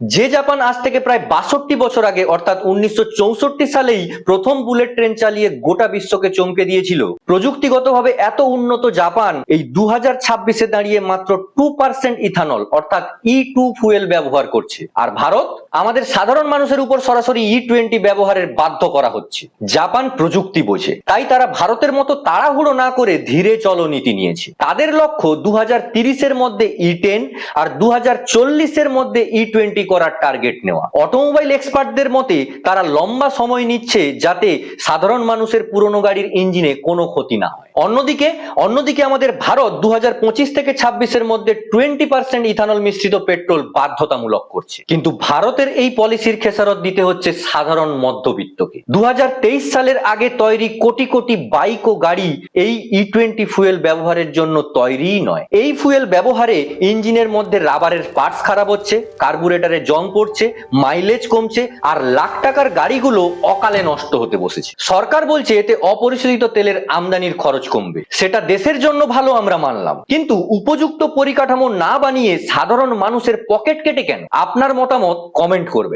যে জাপান আজ থেকে প্রায় ৬২ বছর আগে অর্থাৎ ১৯৬৪ সালেই প্রথম বুলেট ট্রেন চালিয়ে গোটা বিশ্বকে চমকে দিয়েছিল, প্রযুক্তিগতভাবে এত উন্নত জাপান এই 2026-এ দাঁড়িয়ে মাত্র 2% ইথানল অর্থাৎ E2 ফুয়েল ব্যবহার করছে। আর ভারত আমাদের সাধারণ মানুষের উপর সরাসরি E20 ব্যবহারের বাধ্য করা হচ্ছে। জাপান প্রযুক্তি বোঝে, তাই তারা ভারতের মতো তাড়াহুড়ো না করে ধীরে চলো নীতি নিয়েছে। তাদের লক্ষ্য 2030-এর মধ্যে E10 আর 2040-এর মধ্যে E20 করার টার্গেট নেওয়া। অটোমোবাইল এক্সপার্টদের মতে তারা লম্বা সময় নিচ্ছে যাতে সাধারণ মানুষের পুরনো গাড়ির ইঞ্জিনে কোনো ক্ষতি না হয়। অন্যদিকে আমাদের ভারত 2025 থেকে 26-এর মধ্যে 20% ইথানল মিশ্রিত পেট্রোল বাধ্যতামূলক করছে। কিন্তু ভারতের এই পলিসির খেসারত দিতে হচ্ছে সাধারণ মধ্যবিত্তকে। 2023 সালের আগে তৈরি কোটি কোটি বাইক ও গাড়ি এই E20 ফুয়েল ব্যবহারের জন্য তৈরিই নয়। এই ফুয়েল ব্যবহারে ইঞ্জিনের মধ্যে রাবারের পার্টস খারাপ হচ্ছে, কার্বুরেটরে জং পড়ছে, মাইলেজ কমছে, আর লাখ টাকার গাড়িগুলো অকালে নষ্ট হতে বসেছে। সরকার বলছে এতে অপরিশোধিত তেলের আমদানির খরচ কমবে, সেটা দেশের জন্য ভালো আমরা মানলাম, কিন্তু উপযুক্ত পরিকাঠামো না বানিয়ে সাধারণ মানুষের পকেট কেটে কেন? আপনার মতামত কমেন্ট করবে।